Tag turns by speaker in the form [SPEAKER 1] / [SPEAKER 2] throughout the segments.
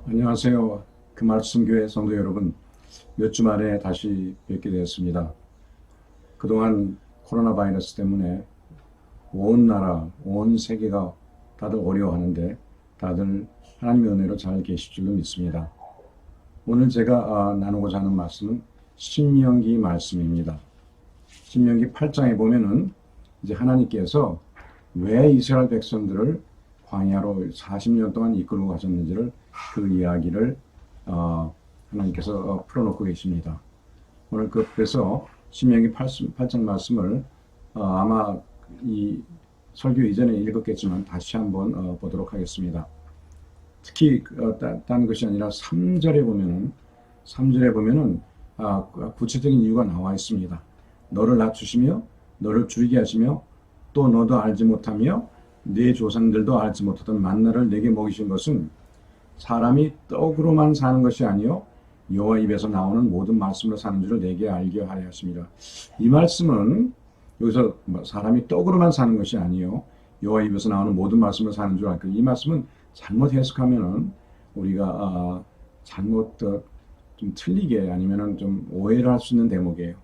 [SPEAKER 1] 안녕하세요. 그 말씀 교회 성도 여러분. 몇 주 만에 다시 뵙게 되었습니다. 그동안 코로나 바이러스 때문에 온 나라, 온 세계가 다들 어려워하는데 다들 하나님의 은혜로 잘 계실 줄로 믿습니다. 오늘 제가 나누고자 하는 말씀은 신명기 말씀입니다. 신명기 8장에 보면은 이제 하나님께서 왜 이스라엘 백성들을 광야로 40년 동안 이끌고 가셨는지를 그 이야기를 하나님께서 풀어놓고 계십니다. 오늘 그래서 신명기 8장 말씀을 아마 이 설교 이전에 읽었겠지만 다시 한번 보도록 하겠습니다. 특히 딴 것이 아니라 3절에 보면은 구체적인 이유가 나와 있습니다. 너를 낮추시며 너를 줄이게 하시며 또 너도 알지 못하며 네 조상들도 알지 못하던 만나를 내게 먹이신 것은 사람이 떡으로만 사는 것이 아니요 여호와 입에서 나오는 모든 말씀으로 사는 줄을 내게 알게 하려 하십니다. 이 말씀은 여기서 사람이 떡으로만 사는 것이 아니요 여호와 입에서 나오는 모든 말씀으로 사는 줄 알고, 이 말씀은 잘못 해석하면은 우리가 잘못 좀 틀리게 아니면은 좀 오해를 할 수 있는 대목이에요.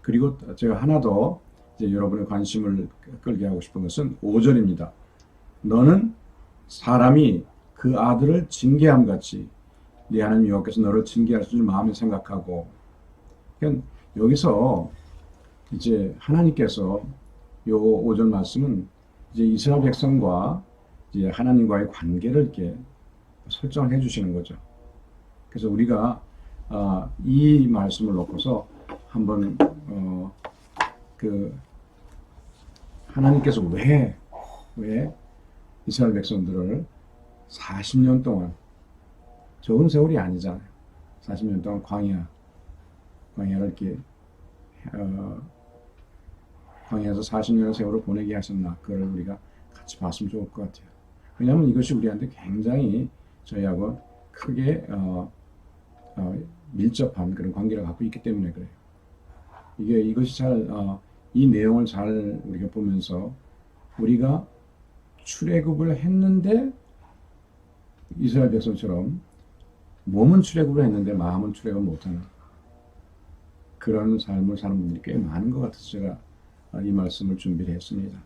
[SPEAKER 1] 그리고 제가 하나 더 이제 여러분의 관심을 끌게 하고 싶은 것은 5절입니다. 너는 사람이 그 아들을 징계함 같이 네 하나님 여호와께서 너를 징계할 줄 마음에 생각하고. 그러니까 여기서 이제 하나님께서 요 5절 말씀은 이제 이스라엘 백성과 이제 하나님과의 관계를 이렇게 설정을 해주시는 거죠. 그래서 우리가 이 말씀을 놓고서 한번 그 하나님께서 왜 이스라엘 백성들을 40년 동안, 적은 세월이 아니잖아요. 40년 동안 광야를 이렇게 광야에서 40년의 세월을 보내게 하셨나, 그걸 우리가 같이 봤으면 좋을 것 같아요. 왜냐하면 이것이 우리한테 굉장히 저희하고 크게 밀접한 그런 관계를 갖고 있기 때문에 그래요. 이것이 이 내용을 잘 우리가 보면서 우리가 출애굽을 했는데 이스라엘 백성처럼 몸은 출애굽을 했는데 마음은 출애굽을 못하는 그런 삶을 사는 분들이 꽤 많은 것 같아서 제가 이 말씀을 준비를 했습니다.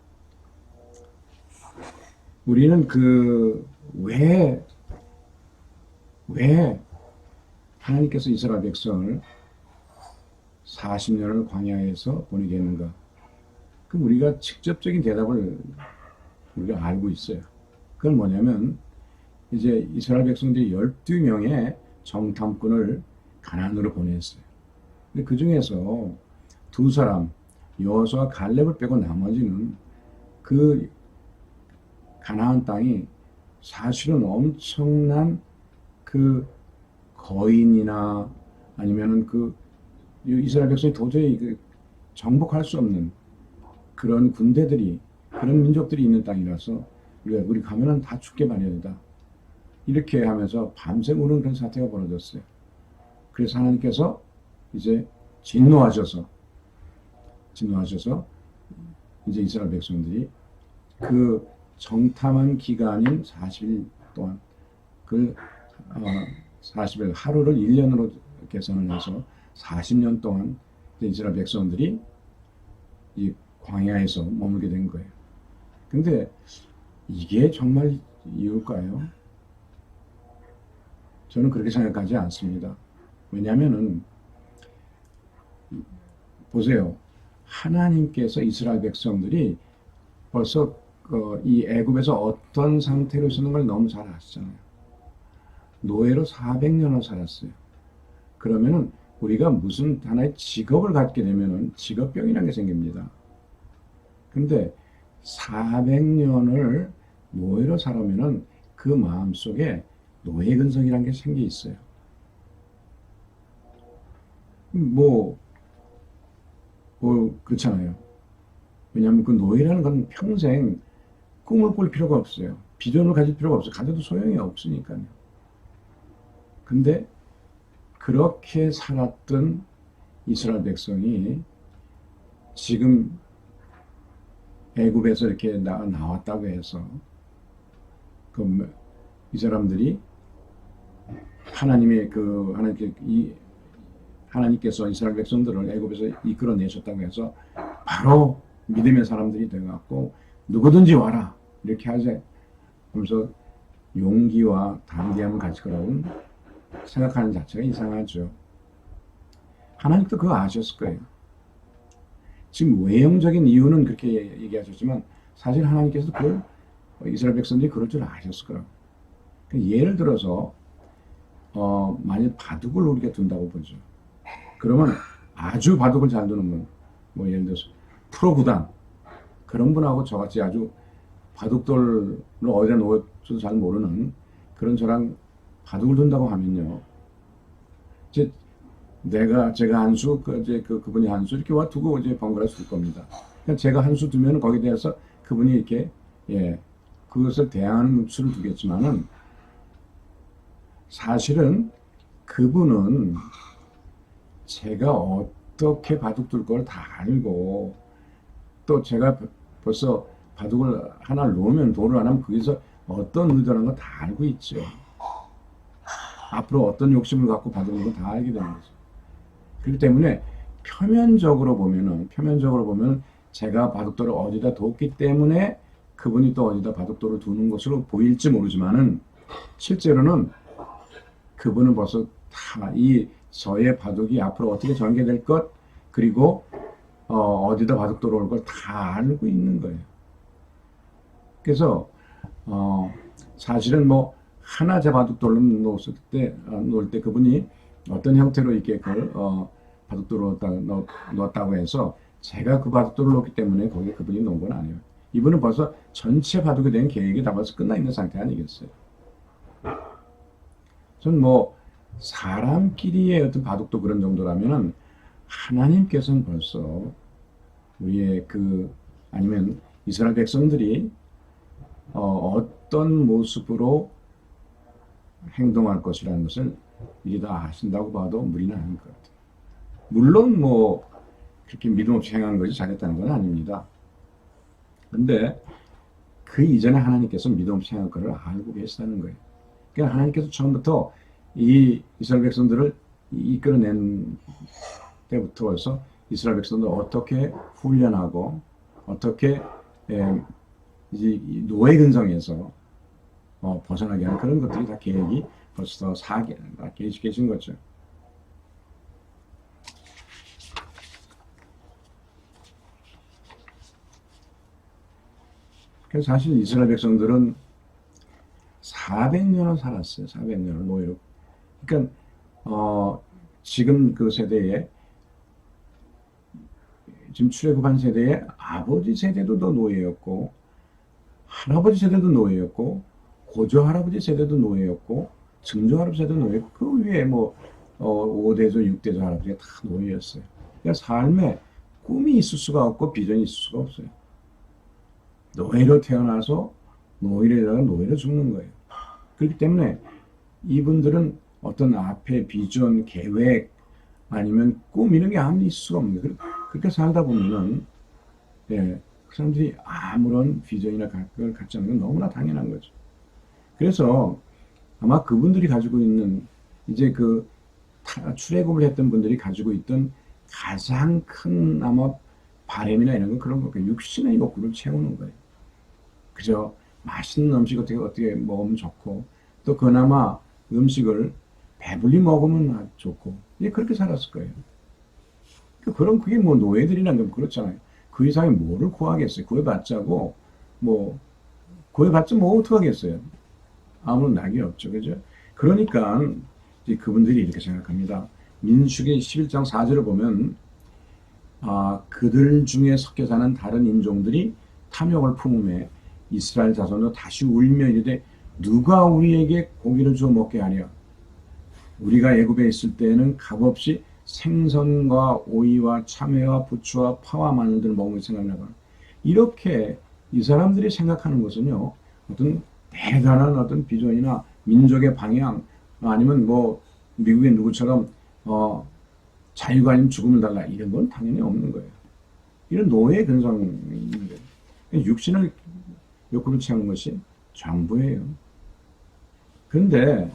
[SPEAKER 1] 우리는 왜 하나님께서 이스라엘 백성을 40년을 광야에서 보내게 했는가? 그럼 우리가 직접적인 대답을 우리가 알고 있어요. 그건 뭐냐면 이제 이스라엘 백성들이 12명의 정탐꾼을 가나안으로 보냈어요. 근데 그 중에서 두 사람, 여호수아와 갈렙을 빼고 나머지는 그 가나안 땅이 사실은 엄청난 그 거인이나 아니면은 이스라엘 백성이 도저히 정복할 수 없는 그런 군대들이, 그런 민족들이 있는 땅이라서 우리 가면은 다 죽게 마련이다, 이렇게 하면서 밤새 우는 그런 사태가 벌어졌어요. 그래서 하나님께서 이제 진노하셔서 이제 이스라엘 백성들이 그 정탐한 기간인 40일 동안, 그 40일 하루를 1년으로 계산을 해서 40년 동안 이스라엘 백성들이 이 광야에서 머물게 된 거예요. 근데 이게 정말 이유일까요? 저는 그렇게 생각하지 않습니다. 왜냐하면은 보세요. 하나님께서 이스라엘 백성들이 벌써 이 애굽에서 어떤 상태로 있었는 걸 너무 잘 아시잖아요. 노예로 400년을 살았어요. 그러면은 우리가 무슨 하나의 직업을 갖게 되면은 직업병이라는 게 생깁니다. 근데 400년을 노예로 살아면은 그 마음속에 노예 근성이라는 게 생겨 있어요. 그렇잖아요. 왜냐하면 그 노예라는 건 평생 꿈을 꿀 필요가 없어요. 비전을 가질 필요가 없어요. 가져도 소용이 없으니까요. 근데 그렇게 살았던 이스라엘 백성이 지금 애굽에서 이렇게 나왔다고 해서 이 사람들이 하나님께서 이스라엘 백성들을 애굽에서 이끌어내셨다고 해서 바로 믿음의 사람들이 되어갖고 누구든지 와라 이렇게 하자 하면서 용기와 담대함을 가질 거라고 생각하는 자체가 이상하죠. 하나님도 그거 아셨을 거예요. 지금 외형적인 이유는 그렇게 얘기하셨지만 사실 하나님께서도 그걸 이스라엘 백성들이 그럴 줄 아셨을 거라고. 예를 들어서 만약 바둑을 우리가 둔다고 보죠. 그러면 아주 바둑을 잘 두는 분, 뭐 예를 들어서 프로 구단 그런 분하고 저같이 아주 바둑돌을 어디다 놓을지도 잘 모르는 그런 저랑 바둑을 둔다고 하면요. 제가 한 수, 그분이 한 수 이렇게 와 두고 이제 번갈아 줄 겁니다. 그러니까 제가 한 수 두면 거기에 대해서 그분이 이렇게 그것을 대항하는 수를 두겠지만은 사실은 그분은 제가 어떻게 바둑 둘 걸 다 알고 또 제가 벌써 바둑을 하나 놓으면 돌을 안 하면 거기서 어떤 의도라는 걸 다 알고 있죠. 앞으로 어떤 욕심을 갖고 바둑을 걸 다 알게 되는 거죠. 그렇기 때문에 표면적으로 보면 제가 바둑돌을 어디다 뒀기 때문에 그분이 또 어디다 바둑돌을 두는 것으로 보일지 모르지만은 실제로는 그분은 벌써 다 저의 바둑이 앞으로 어떻게 전개될 것 그리고 어디다 바둑돌을 올 걸 다 알고 있는 거예요. 그래서 사실은 뭐 하나 제 바둑돌을 놓을 때 그분이 어떤 형태로 이렇게 그걸 바둑돌을 넣었다고 해서 제가 그 바둑돌을 놓기 때문에 거기에 그분이 놓은 건 아니에요. 이분은 벌써 전체 바둑에 대한 계획이 다 벌써 끝나 있는 상태 아니겠어요. 저는 뭐 사람끼리의 어떤 바둑도 그런 정도라면은 하나님께서는 벌써 우리의 아니면 이스라엘 백성들이 어떤 모습으로 행동할 것이라는 것을 이게 다 아신다고 봐도 무리는 아닌 것 같아요. 물론 뭐 그렇게 믿음 없이 행한 것이 잘했다는 건 아닙니다. 근데 그 이전에 하나님께서 믿음 없이 행한 것을 알고 계시다는 거예요. 그러니까 하나님께서 처음부터 이 이스라엘 백성들을 이끌어낸 때부터 벌써 이스라엘 백성들을 어떻게 훈련하고 어떻게 이 노예 근성에서 벗어나게 하는 그런 것들이 다 계획이 벌써 계신 거죠. 그래서 사실 이스라엘 백성들은 400년을 살았어요. 400년을 노예로. 그러니까 지금 그 세대에 지금 출애굽한 세대에 아버지 세대도 노예였고 할아버지 세대도 노예였고 고조 할아버지 세대도 노예였고 증조 할아버지 세대도 노예였고 그 위에 뭐 5대조 6대조 할아버지가 다 노예였어요. 그러니까 삶에 꿈이 있을 수가 없고 비전이 있을 수가 없어요. 노예로 태어나서 노예로 죽는 거예요. 그렇기 때문에 이분들은 어떤 앞에 비전, 계획 아니면 꿈 이런 게 아무리 있을 수가 없는 거예요. 그렇게 살다 보면은 그 사람들이 아무런 비전이나 그걸 갖지 않는 건 너무나 당연한 거죠. 그래서 아마 그분들이 가지고 있는 이제 출애굽을 했던 분들이 가지고 있던 가장 큰 아마 바램이나 이런 건 그런 거예요. 육신의 욕구를 채우는 거예요. 그죠? 맛있는 음식 어떻게 먹으면 좋고 또 그나마 음식을 배불리 먹으면 좋고 그렇게 살았을 거예요. 그게 뭐 노예들이란 건 그렇잖아요. 그 이상에 뭐를 구하겠어요? 구해봤자고 구해봤자 뭐 어떡하겠어요? 아무런 낙이 없죠. 그죠? 그러니까 이제 그분들이 이렇게 생각합니다. 민수기 11장 4절을 보면 그들 중에 섞여 사는 다른 인종들이 탐욕을 품음에 이스라엘 자손도 다시 울며 이르되 누가 우리에게 고기를 주어 먹게 하랴. 우리가 애굽에 있을 때에는 값없이 생선과 오이와 참외와 부추와 파와 마늘들을 먹는 생각나가 이렇게 이 사람들이 생각하는 것은요 어떤 대단한 어떤 비전이나 민족의 방향 아니면 뭐 미국의 누구처럼 자유가 아니면 죽음을 달라 이런 건 당연히 없는 거예요. 이런 노예 근성이 있는 거예요. 육신을 욕구를 채우는 것이 전부예요. 그런데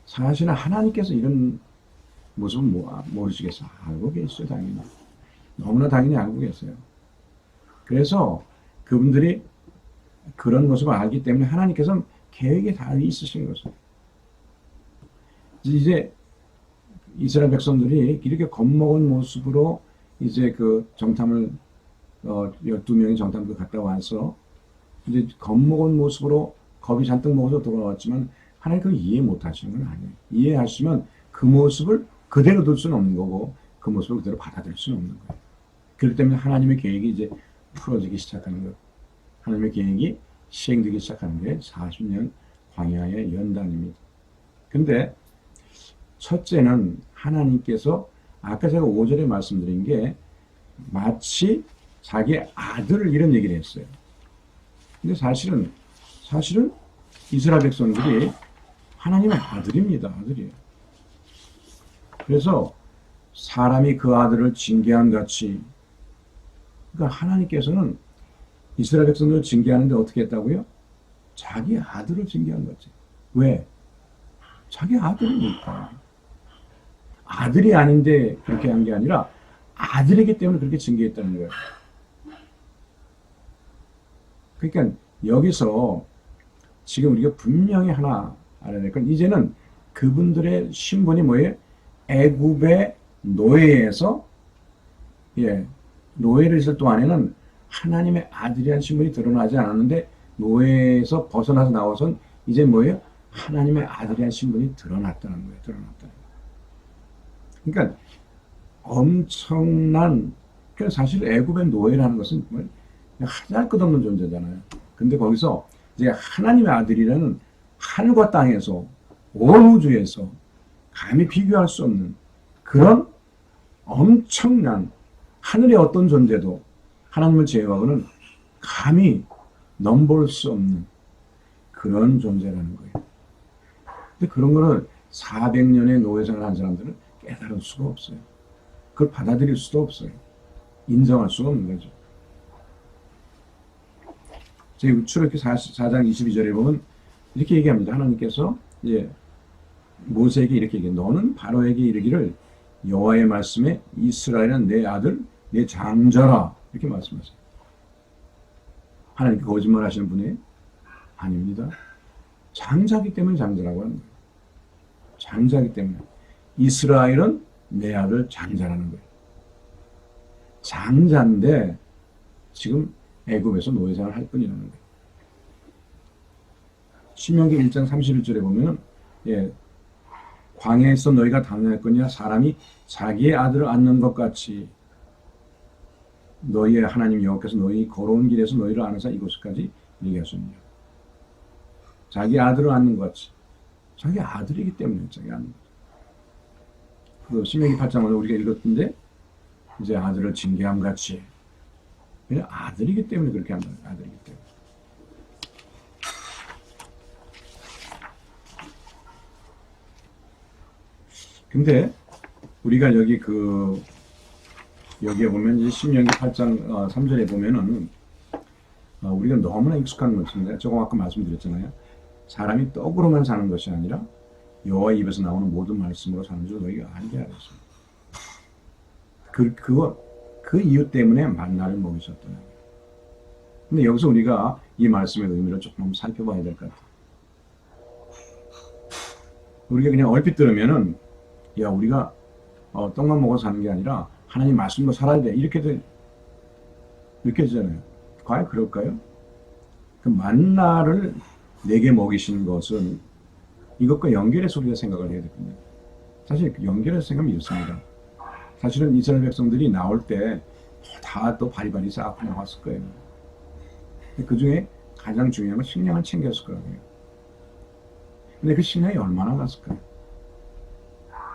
[SPEAKER 1] 사실은 하나님께서 이런 모습은 모르시겠어요. 알고 계시죠, 당연히. 너무나 당연히 알고 계세요. 그래서 그분들이 그런 모습을 알기 때문에 하나님께서는 계획이 다 있으신 것이에요. 이제 이스라엘 백성들이 이렇게 겁먹은 모습으로 이제 그 정탐을 12명이 정탐을 갔다 와서 이제 겁먹은 모습으로 겁이 잔뜩 먹어서 돌아왔지만 하나님 그걸 이해 못 하시는 건 아니에요. 이해하시면 그 모습을 그대로 둘 수는 없는 거고 그 모습을 그대로 받아들일 수는 없는 거예요. 그렇기 때문에 하나님의 계획이 이제 풀어지기 시작하는 거예요. 하나님의 계획이 시행되기 시작하는 게 40년 광야의 연단입니다. 근데 첫째는 하나님께서 아까 제가 5절에 말씀드린 게 마치 자기 아들을 이런 얘기를 했어요. 근데 사실은 이스라엘 백성들이 하나님의 아들입니다. 아들이에요. 그래서 사람이 그 아들을 징계한 같이 그러니까 하나님께서는 이스라엘 백성들을 징계하는데 어떻게 했다고요? 자기 아들을 징계한 거지. 왜? 자기 아들이니까. 아들이 아닌데 그렇게 한 게 아니라 아들이기 때문에 그렇게 징계했다는 거예요. 그러니까 여기서 지금 우리가 분명히 하나 알아야 될 건 이제는 그분들의 신분이 뭐예요? 애굽의 노예에서 노예를 있을 동안에는 하나님의 아들이라는 신분이 드러나지 않았는데 노예에서 벗어나서 나와선 이제 뭐예요? 하나님의 아들이라는 신분이 드러났다는 거예요. 드러났다는 거예요. 그러니까 엄청난 그러니까 사실 애굽의 노예라는 것은 하잘것없는 존재잖아요. 근데 거기서 이제 하나님의 아들이라는 하늘과 땅에서 온 우주에서 감히 비교할 수 없는 그런 엄청난 하늘의 어떤 존재도 하나님을 제외하고는 감히 넘볼 수 없는 그런 존재라는 거예요. 근데 그런 거를 400년의 노예생활을 한 사람들은 깨달을 수가 없어요. 그걸 받아들일 수도 없어요. 인정할 수가 없는 거죠. 저희 출애굽기 4장 22절에 보면 이렇게 얘기합니다. 하나님께서 모세에게 이렇게 얘기해요. 너는 바로에게 이르기를 여호와의 말씀에 이스라엘은 내 아들 내 장자라 이렇게 말씀하세요. 하나님께 거짓말 하시는 분이 아닙니다. 장자기 때문에 장자라고 하는 거예요. 장자기 때문에 이스라엘은 내 아들 장자라는 거예요. 장자인데 지금 애굽에서 노예생활을 할 뿐이라는 거예요. 신명기 1장 31절에 보면 광야에서 너희가 당연했거니와 사람이 자기의 아들을 안는 것 같이 너희의 하나님 여호와께서 너희 걸어온 길에서 너희를 안으사 이곳까지 얘기하셨느냐. 자기 아들을 안는 것 같이 자기 아들이기 때문에 자기 안는 거죠. 그 신명기 8장을 우리가 읽었는데 이제 아들을 징계함 같이 그냥 아들이기 때문에 그렇게 한다. 아들이기 때문에. 근데 우리가 여기에 보면 이제 신명기 8장 3절에 보면은 우리가 너무나 익숙한 것인데 조금 아까 말씀드렸잖아요. 사람이 떡으로만 사는 것이 아니라 여호와의 입에서 나오는 모든 말씀으로 사는 줄 너희가 알게 하겠습니다. 그 이유 때문에 만나를 먹이셨다는 거예요. 근데 여기서 우리가 이 말씀의 의미를 조금 살펴봐야 될 것 같아요. 우리가 그냥 얼핏 들으면은 우리가 떡만 먹어서 사는 게 아니라 하나님 말씀으로 살아야 돼 이렇게도 느껴지잖아요. 과연 그럴까요? 그 만나를 내게 먹이신 것은 이것과 연결해서 우리가 생각을 해야 되거든요. 사실 연결해서 생각하면 이렇습니다. 사실은 이스라엘 백성들이 나올 때 다 또 바리바리 쌓고 나왔을 거예요. 그 중에 가장 중요한 건 식량을 챙겼을 거예요. 근데 그 식량이 얼마나 갔을까요?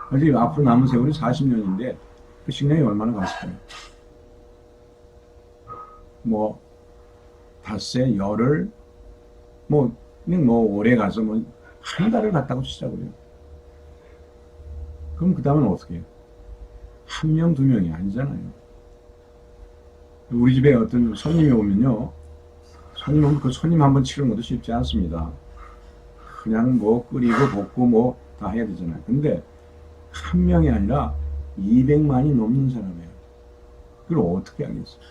[SPEAKER 1] 아직 앞으로 남은 세월이 40년인데 그 식량이 얼마나 갔을까요? 닷새, 열흘, 오래 가서 한 달을 갔다고 치자고요. 그럼 그 다음은 어떻게 해요? 한 명, 두 명이 아니잖아요. 우리 집에 어떤 손님이 오면요. 손님 오면 그 손님 한번 치르는 것도 쉽지 않습니다. 그냥 뭐 끓이고 볶고 뭐 다 해야 되잖아요. 근데 한 명이 아니라 200만이 넘는 사람이에요. 그걸 어떻게 하겠어요?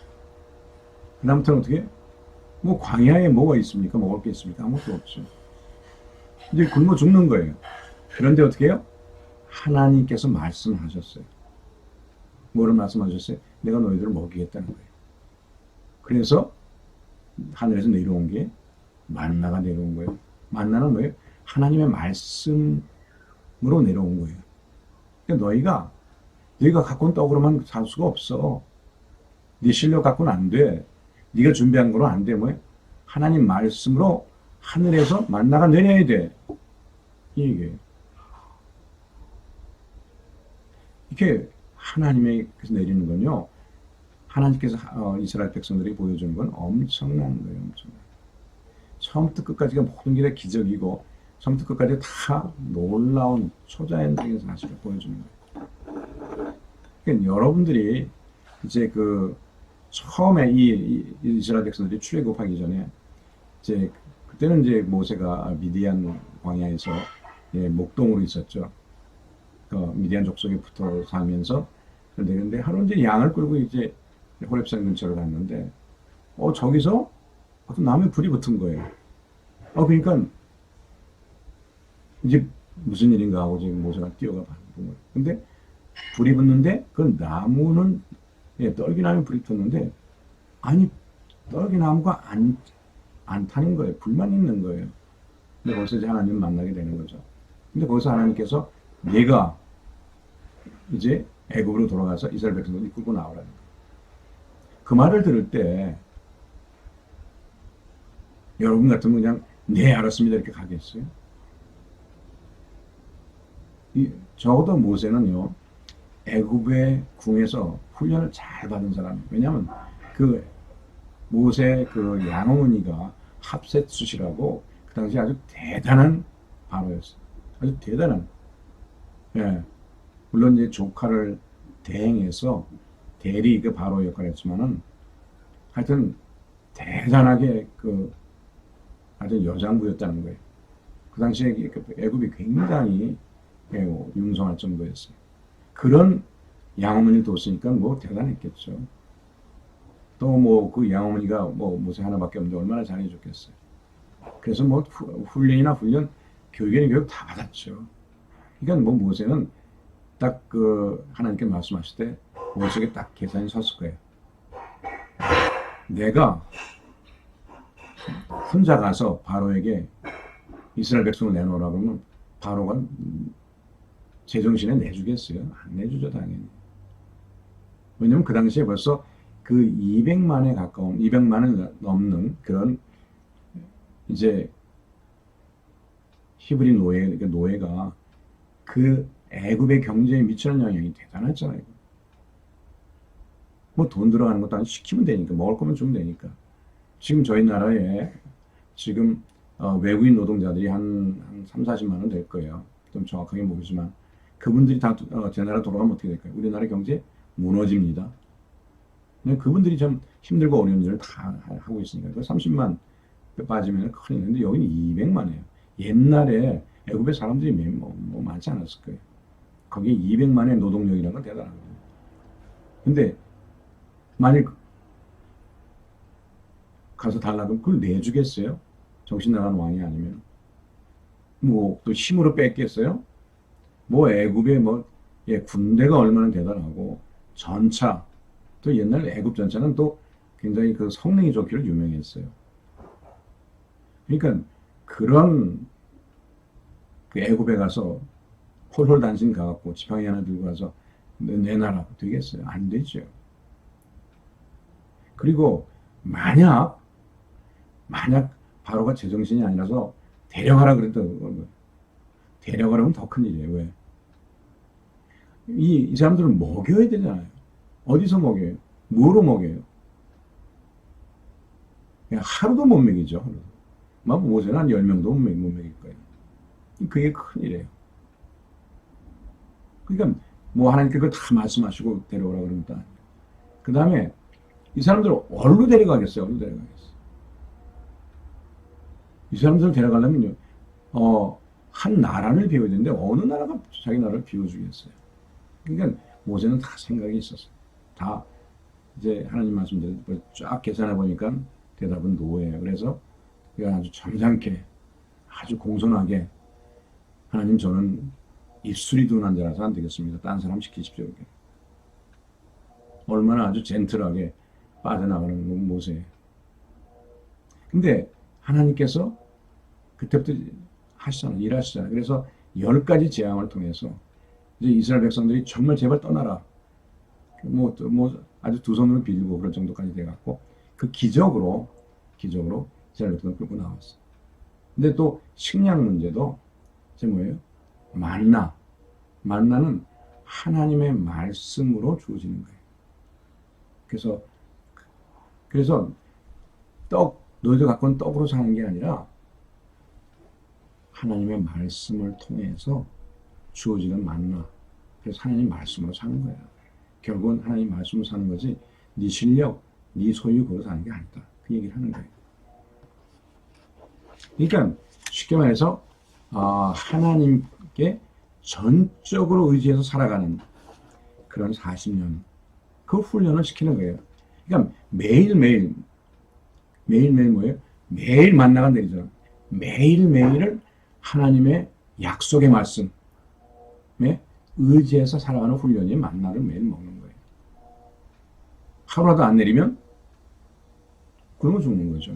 [SPEAKER 1] 그다음부터는 어떻게 해요? 뭐 광야에 뭐가 있습니까? 먹을 게 있습니까? 아무것도 없죠. 이제 굶어 죽는 거예요. 그런데 어떻게 해요? 하나님께서 말씀하셨어요. 뭐를 말씀하셨어요? 내가 너희들을 먹이겠다는 거예요. 그래서 하늘에서 내려온 게 만나가 내려온 거예요. 만나는 뭐예요? 하나님의 말씀으로 내려온 거예요. 그러니까 너희가 갖고 온 떡으로만 살 수가 없어. 네 실력 갖고는 안 돼. 네가 준비한 거로 안 돼. 뭐예요? 하나님 말씀으로 하늘에서 만나가 내려야 돼. 이 얘기예요. 이렇게 하나님께서 내리는 건요. 하나님께서 이스라엘 백성들이 보여주는 건 엄청난 거예요. 엄청난. 처음부터 끝까지가 모든 게 다 기적이고 처음부터 끝까지 다 놀라운 초자연적인 사실을 보여주는 거예요. 그러니까 여러분들이 이제 그 처음에 이 이스라엘 백성들이 출애굽하기 전에 이제 그때는 이제 모세가 미디안 광야에서 목동으로 있었죠. 미디안 족속에 붙어 살면서 근데 하루 이제 양을 끌고 이제 호렙산 근처로 갔는데 저기서 어떤 나무에 불이 붙은 거예요. 그러니까 이제 무슨 일인가 하고 지금 모세가 뛰어가 본 거예요. 근데 불이 붙는데 그 나무는 떨기나무에 불이 붙었는데 아니 떨기나무가 안 타는 거예요. 불만 있는 거예요. 근데 거기서 이제 하나님을 만나게 되는 거죠. 근데 거기서 하나님께서 내가 이제 애굽으로 돌아가서 이스라엘 백성들을 이끌고 나오라는 거예요. 그 말을 들을 때 여러분 같으면 그냥 네 알았습니다 이렇게 가겠어요? 적어도 모세는요 애굽의 궁에서 훈련을 잘 받은 사람이에요. 왜냐하면 그 모세 그 양어머니가 합셋숫이라고 그 당시 아주 대단한 바로였어요. 아주 대단한. 물론 이제 조카를 대행해서 대리 그 바로 역할을 했지만은 하여튼 대단하게 하여튼 여장부였다는 거예요. 그 당시에 애굽이 굉장히 융성할 정도였어요. 그런 양어머니를 뒀으니까 뭐 대단했겠죠. 또 뭐 그 양어머니가 뭐 모세 하나밖에 없는데 얼마나 잘해줬겠어요. 그래서 뭐 훈련이나 교육이나 교육 다 받았죠. 그러니까 뭐 모세는 딱 하나님께 말씀하실 때 머릿속에 딱 계산이 섰을 거예요. 내가 혼자 가서 바로에게 이스라엘 백성을 내놓으라 그러면 바로가 제정신에 내주겠어요? 안 내주죠, 당연히. 왜냐면 그 당시에 벌써 그 200만을 넘는 그런 이제 히브리 노예가 그 애굽의 경제에 미치는 영향이 대단했잖아요. 뭐 돈 들어가는 것도 아니고 시키면 되니까 먹을 거면 주면 되니까. 지금 저희 나라에 지금 외국인 노동자들이 한 3, 40만 원 될 거예요. 좀 정확하게 모르지만 그분들이 다 제 나라 돌아가면 어떻게 될까요? 우리나라 경제 무너집니다. 그분들이 좀 힘들고 어려운 일을 다 하고 있으니까 그 30만 빠지면 큰일 나는데 여기는 200만이에요. 옛날에 애굽의 사람들이 뭐 많지 않았을 거예요. 거기에 200만의 노동력이라는 건 대단하거든요. 근데 만일 가서 달라 그러면 그걸 내주겠어요? 정신 나간 왕이 아니면. 뭐 또 힘으로 뺏겠어요? 뭐 애굽의 군대가 얼마나 대단하고 전차 또 옛날 애굽 전차는 또 굉장히 그 성능이 좋기로 유명했어요. 그러니까 그런 그 애굽에 가서 홀홀 단신 가갖고 지팡이 하나 들고 가서 내놔라 되겠어요? 안 되죠. 그리고 만약 바로가 제정신이 아니라서 데려가라 그랬던 거예요. 데려가라면 더 큰일이에요. 왜? 이 사람들은 먹여야 되잖아요. 어디서 먹여요? 뭐로 먹여요? 그냥 하루도 못 먹이죠. 하루도. 모세는 한 10명도 못 먹일 거예요. 그게 큰일이에요. 그러니까 뭐 하나님께 그걸 다 말씀하시고 데려오라 그러면 또 아니에요. 그 다음에 이 사람들을 어디로 데려가겠어요? 어디로 데려가겠어요? 이 사람들을 데려가려면요. 한 나라를 비워야 되는데 어느 나라가 자기 나라를 비워주겠어요. 그러니까 모세는 다 생각이 있었어요. 다 이제 하나님 말씀대로 쫙 계산해 보니까 대답은 노예예요. 그래서 그가 아주 점잖게 아주 공손하게 하나님 저는 입술이 둔한 자라서 안 되겠습니다. 딴 사람 시키십시오. 이렇게. 얼마나 아주 젠틀하게 빠져나가는 모세예요. 근데 하나님께서 그때부터 하시잖아요. 일하시잖아요. 그래서 10가지 재앙을 통해서 이제 이스라엘 백성들이 정말 제발 떠나라. 아주 두 손으로 빌고 그럴 정도까지 돼갖고 그 기적으로 이스라엘 백성을 끌고 나왔어요. 근데 또 식량 문제도 이제 뭐예요? 만나는 하나님의 말씀으로 주어지는 거예요. 그래서 너희들 갖고 온 떡으로 사는 게 아니라 하나님의 말씀을 통해서 주어지는 만나. 그래서 하나님 말씀으로 사는 거예요. 결국은 하나님 말씀으로 사는 거지 네 실력, 네 소유 그로 사는 게 아니다. 그 얘기를 하는 거예요. 그러니까 쉽게 말해서 하나님께 전적으로 의지해서 살아가는 그런 40년 그 훈련을 시키는 거예요. 그러니까 매일매일 뭐예요? 매일 만나가 내리죠. 매일매일을 하나님의 약속의 말씀에 의지해서 살아가는 훈련이 만나를 매일 먹는 거예요. 하루라도 안 내리면 굶어 죽는 거죠.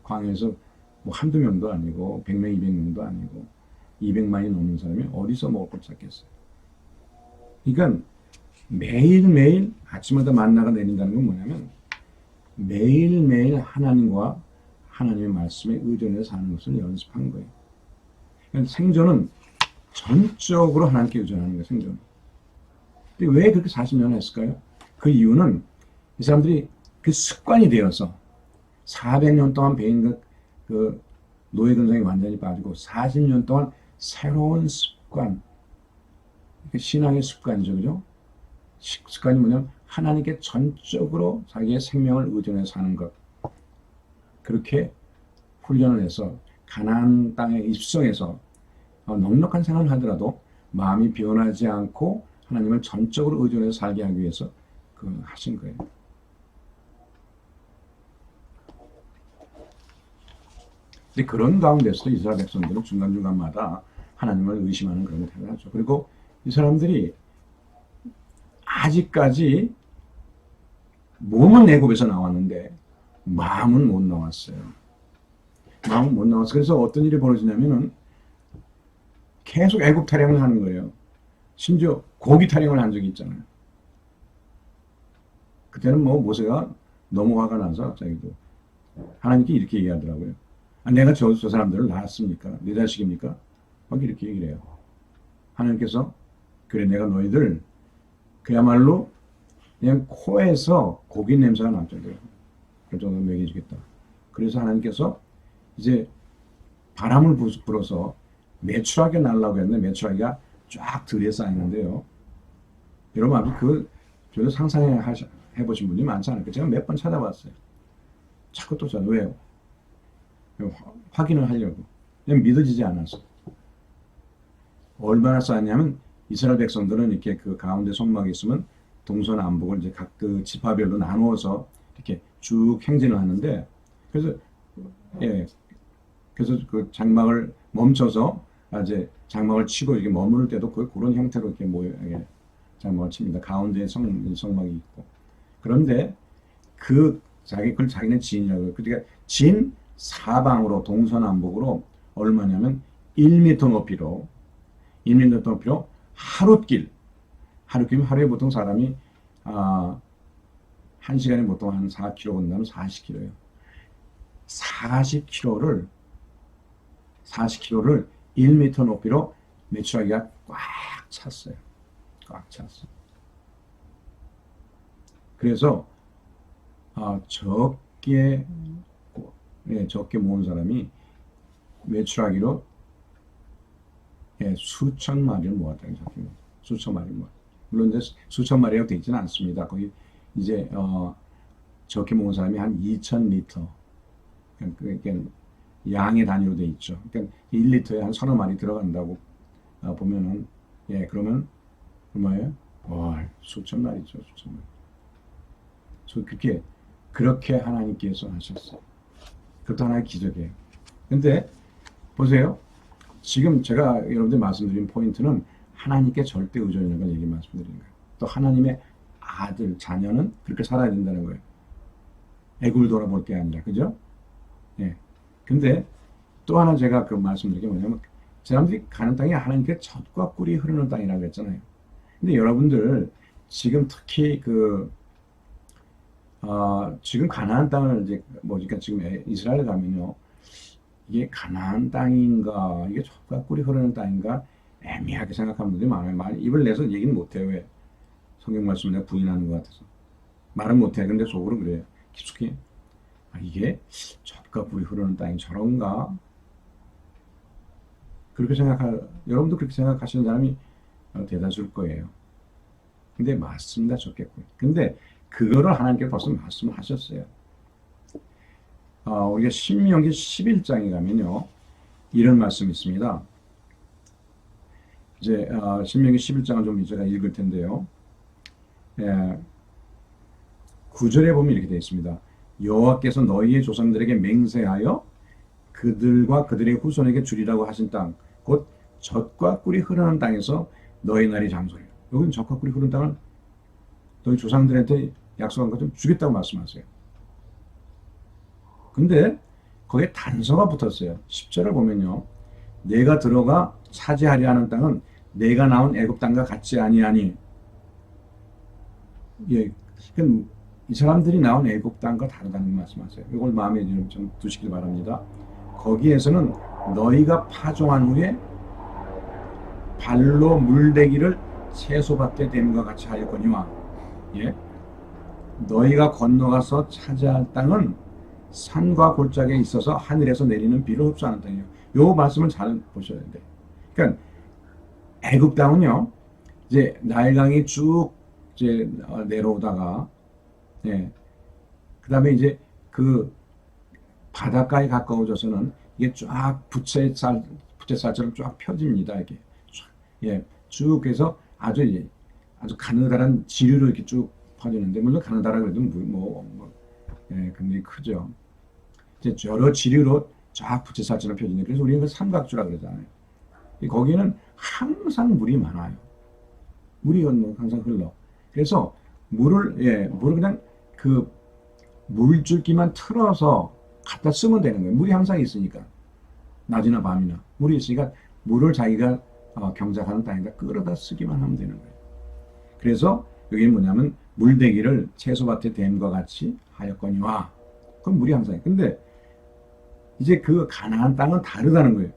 [SPEAKER 1] 광야에서 한두 명도 아니고 100명, 200명도 아니고 200만이 넘는 사람이 어디서 먹을 걸 찾겠어요. 그러니까 매일매일 아침마다 만나가 내린다는 건 뭐냐면 매일매일 하나님과 하나님의 말씀에 의존해서 사는 것을 연습한 거예요. 그러니까 생존은 전적으로 하나님께 의존하는 거예요. 생존은. 근데 왜 그렇게 40년을 했을까요? 그 이유는 이 사람들이 그 습관이 되어서 400년 동안 배인 그 노예 근성이 완전히 빠지고 40년 동안 새로운 습관, 신앙의 습관이죠. 그죠? 습관이 뭐냐면 하나님께 전적으로 자기의 생명을 의존해서 사는 것. 그렇게 훈련을 해서 가나안 땅에 입성해서 넉넉한 생활을 하더라도 마음이 변하지 않고 하나님을 전적으로 의존해서 살게 하기 위해서 하신 거예요. 근데 그런 가운데서도 이스라엘 백성들은 중간중간마다 하나님을 의심하는 그런 태도를 하죠. 그리고 이 사람들이 아직까지 몸은 애굽에서 나왔는데 마음은 못 나왔어요. 마음은 못 나왔어요. 그래서 어떤 일이 벌어지냐면은 계속 애굽 타령을 하는 거예요. 심지어 고기 타령을 한 적이 있잖아요. 그때는 모세가 너무 화가 나서 자기도 하나님께 이렇게 얘기하더라고요. 내가 저 사람들을 낳았습니까? 내 자식입니까? 막 이렇게 얘기를 해요. 하나님께서 그래 내가 너희들 그야말로 그냥 코에서 고기 냄새가 날 정도로 그 정도로 먹여주겠다. 그래서 하나님께서 이제 바람을 불어서 메추라기가 날라고 했는데 메추라기가 쫙 들에 쌓이는데요. 여러분 아주 저도 상상해 보신 분이 많지 않을까? 제가 몇 번 찾아봤어요. 자꾸 또 찾아. 왜요? 확인을 하려고. 그냥 믿어지지 않아서. 얼마나 쌓였냐면 이스라엘 백성들은 이렇게 그 가운데 성막이 있으면 동서남북을 이제 각 그 지파별로 나누어서 이렇게 쭉 행진을 하는데 그래서 그 장막을 멈춰서 이제 장막을 치고 이렇게 머무를 때도 그런 형태로 이렇게 장막을 칩니다. 가운데 성막이 있고. 그런데 그걸 자기는 진이라고. 그러니까 진 사방으로 동서남북으로 얼마냐면 1m 높이로 하루길이면 하루에 보통 사람이 한 시간에 보통 한 4km 건너면 40km예요. 40km를 1m 높이로 메추라기가 꽉 찼어요. 꽉 찼어. 그래서 적게 모은 사람이 메추라기로 수천 마리를 모았다는 거죠. 수천 마리를 모았다. 물론 이제 수천 마리라고 되어 있지는 않습니다. 거기 이제 적게 모은 사람이 한 2,000리터. 그러니까 양의 단위로 돼 있죠. 그러니까 1리터에 한 서너 마리 들어간다고 보면은, 예, 그러면 얼마예요? 와, 수천 마리죠, 수천 마리. 그렇게 하나님께서 하셨어요. 그것도 하나의 기적이에요. 근데 보세요. 지금 제가 여러분들 말씀드린 포인트는 하나님께 절대 의존하는 걸 얘기 말씀드리는 거예요. 또 하나님의 아들, 자녀는 그렇게 살아야 된다는 거예요. 애굴 돌아볼 게 아니라, 그죠? 예. 근데 또 하나 제가 그 말씀드린 게 뭐냐면, 사람들이 가는 땅이 하나님께 젖과 꿀이 흐르는 땅이라고 했잖아요. 근데 여러분들 지금 특히 지금 가나안 땅을 이제 그러니까 지금 이스라엘 가면요, 이게 가나안 땅인가, 이게 젖과 꿀이 흐르는 땅인가 애매하게 생각하는 분들이 많아요. 입을 내서 얘기는 못해요. 왜? 성경 말씀을 내가 부인하는 것 같아서 말은 못해. 근데 속으로 그래요. 깊숙이 이게 젖과 꿀이 흐르는 땅이 저런가? 여러분도 그렇게 생각하시는 사람이 대다수일 거예요. 근데 맞습니다. 젖과 꿀. 근데 그거를 하나님께서 벌써 말씀을 하셨어요. 우리가 신명기 11장에 가면요, 이런 말씀이 있습니다. 이제 신명기 11장을 좀 제가 읽을 텐데요. 9절에 보면 이렇게 되어 있습니다. 여호와께서 너희의 조상들에게 맹세하여 그들과 그들의 후손에게 주리라고 하신 땅, 곧 젖과 꿀이 흐르는 땅에서 너희 날이 장소리라. 여기는 젖과 꿀이 흐르는 땅을 너희 조상들한테 약속한 것 좀 주겠다고 말씀하세요. 근데 거기에 단서가 붙었어요. 10절을 보면요, 내가 들어가 차지하려 하는 땅은 내가 나온 애굽 땅과 같지 아니하니. 예, 이 사람들이 나온 애굽 땅과 다르다는 말씀하세요. 이걸 마음에 좀 두시길 바랍니다. 거기에서는 너희가 파종한 후에 발로 물대기를 채소밭에 됨과 같이 하였거니와, 예, 너희가 건너가서 차지할 땅은 산과 골짜기에 있어서 하늘에서 내리는 비를 흡수하는 땅이에요. 요 말씀을 잘 보셔야 돼요. 그러니까 애굽 땅은요, 이제 나일강이 쭉 이제 내려오다가, 예, 그다음에 이제 그 바닷가에 가까워져서는 이게 쫙 부채살처럼 쫙 펴집니다. 이게 예, 쭉 해서 아주 가느다란 지류로 이렇게 쭉 퍼지는데, 물론 가느다라 그래도 굉장히 크죠. 이제 여러 지류로 쫙 부채살처럼 펴지는데, 그래서 우리는 그 삼각주라 그러잖아요. 거기는 항상 물이 많아요. 물이 항상 흘러. 그래서 물을 그냥 그 물줄기만 틀어서 갖다 쓰면 되는 거예요. 물이 항상 있으니까. 낮이나 밤이나. 물이 있으니까 물을 자기가 경작하는 땅에다 끌어다 쓰기만 하면 되는 거예요. 그래서 여기는 뭐냐면 물대기를 채소밭에 댐과 같이 하였거니와. 그럼 물이 항상 있어요. 근데 이제 그 가나안 땅은 다르다는 거예요.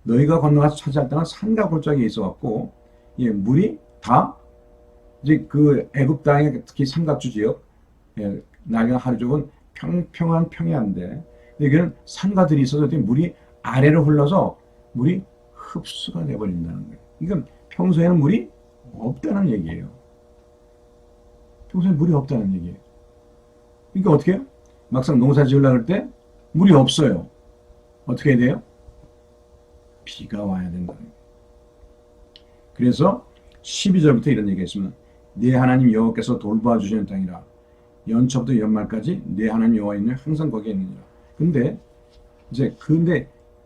[SPEAKER 1] 너희가 건너가서 차지할 땅은 산과 골짜기에 있어갖고, 예, 물이 다 이제 그 애굽 땅의 특히 삼각주 지역, 예, 나일강 하류 쪽은 평평한 평야인데, 여기는 산가들이 있어서 물이 아래로 흘러서 물이 흡수가 돼버린다는 거예요. 이건 평소에는 물이 없다는 얘기예요. 평소에 물이 없다는 얘기예요. 그러니까 어떻게 해요? 막상 농사 지으려고 할 때 물이 없어요. 어떻게 해야 돼요? 비가 와야 된다는 거예요. 그래서 12절부터 이런 얘기가 있습니다. 네 하나님 여호와께서 돌보아 주시는 땅이라. 연초부터 연말까지 네 하나님 여호와는 항상 거기에 있느니라. 근데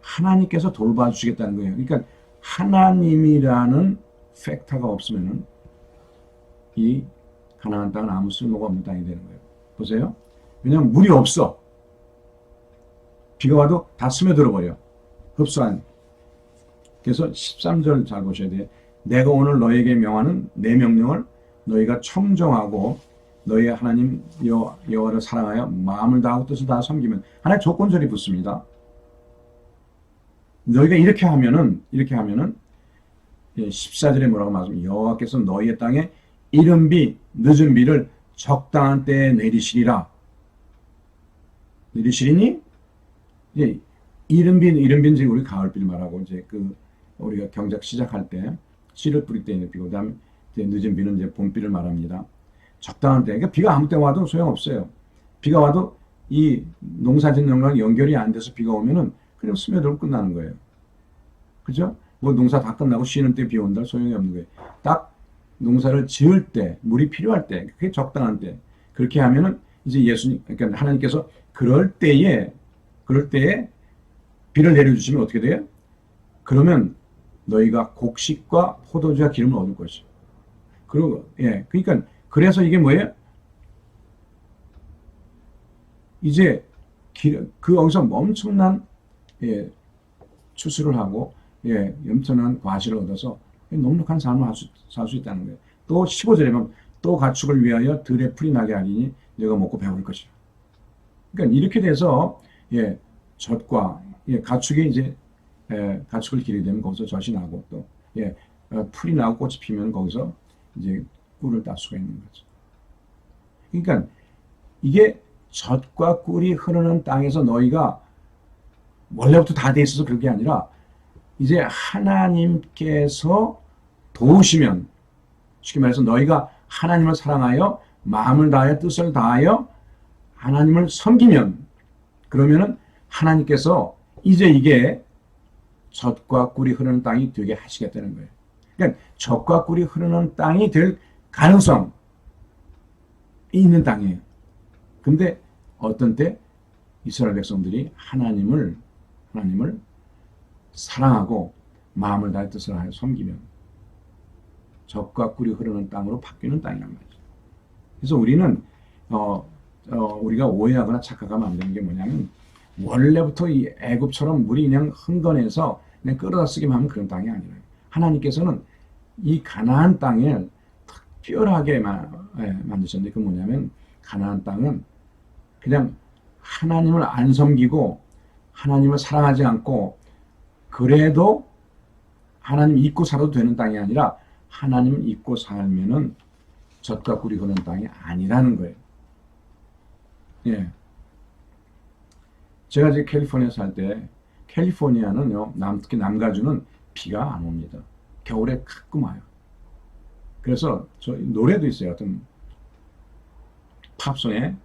[SPEAKER 1] 하나님께서 돌봐 주시겠다는 거예요. 그러니까 하나님이라는 팩터가 없으면은 이 가나안 땅은 아무 쓸모가 없는 땅이 되는 거예요. 보세요. 왜냐하면 물이 없어. 비가 와도 다 스며들어 버려. 흡수한. 그래서 13절 잘 보셔야 돼요. 내가 오늘 너에게 명하는 내 명령을 너희가 청정하고 너희의 하나님 여호와를 사랑하여 마음을 다하고 뜻을 다하 섬기면, 하나의 조건절이 붙습니다. 너희가 이렇게 하면은 14절에 뭐라고 말씀하면, 여호와께서 너희의 땅에 이른 비 늦은 비를 적당한 때에 내리시리라. 내리시리니, 이제 이른 비는 이제 우리 가을비를 말하고, 이제 우리가 경작 시작할 때 씨를 뿌릴 때 있는 비고, 그다음에 이제 늦은 비는 이제 봄비를 말합니다. 적당한 때, 그러니까 비가 아무 때 와도 소용없어요. 비가 와도 이 농사 짓는 거랑 연결이 안 돼서 비가 오면은 그냥 스며들고 끝나는 거예요. 그죠? 뭐 농사 다 끝나고 쉬는 때 비 온다 소용이 없는 거예요. 딱 농사를 지을 때, 물이 필요할 때, 그게 적당한 때, 그렇게 하면은 이제 예수님, 그러니까 하나님께서 그럴 때에 비를 내려주시면 어떻게 돼요? 그러면 너희가 곡식과 포도주와 기름을 얻을 것이요. 그리고, 예, 그러니까, 그래서 이게 뭐예요? 이제, 거기서 엄청난, 예, 추수를 하고, 예, 엄청난 과실을 얻어서 넉넉한 삶을 살 수 있다는 거예요. 또 15절에 보면 또 가축을 위하여 들에 풀이 나게 하리니 내가 먹고 배부를 것이라. 그러니까 이렇게 돼서 예, 젖과 예, 가축이 이제 가축을 기르게 되면 거기서 젖이 나고 또 예, 풀이 나고 꽃이 피면 거기서 이제 꿀을 딸 수가 있는 거죠. 그러니까 이게 젖과 꿀이 흐르는 땅에서 너희가 원래부터 다 돼 있어서 그게 아니라 이제 하나님께서 도우시면 쉽게 말해서 너희가 하나님을 사랑하여 마음을 다하여 뜻을 다하여 하나님을 섬기면 그러면은 하나님께서 이제 이게 젖과 꿀이 흐르는 땅이 되게 하시겠다는 거예요. 그러니까 젖과 꿀이 흐르는 땅이 될 가능성이 있는 땅이에요. 근데 어떤 때 이스라엘 백성들이 하나님을 사랑하고 마음을 다해 뜻을 하여 섬기면 젖과 꿀이 흐르는 땅으로 바뀌는 땅이란 말이죠. 그래서 우리는 우리가 오해하거나 착각하면 안 되는 게 뭐냐면 원래부터 이 애굽처럼 물이 그냥 흥건해서 그냥 끌어다 쓰기만 하면 그런 땅이 아니라요. 하나님께서는 이 가나안 땅을 특별하게 만드셨는데 그 뭐냐면 가나안 땅은 그냥 하나님을 안 섬기고 하나님을 사랑하지 않고 그래도 하나님 잊고 살아도 되는 땅이 아니라 하나님을 잊고 살면은 젖과 꿀이 흐르는 땅이 아니라는 거예요. 예. 제가 이제 캘리포니아 살 때 캘리포니아는요, 특히 남가주는 비가 안 옵니다. 겨울에 가끔 와요. 그래서 저 노래도 있어요. 어떤 팝송에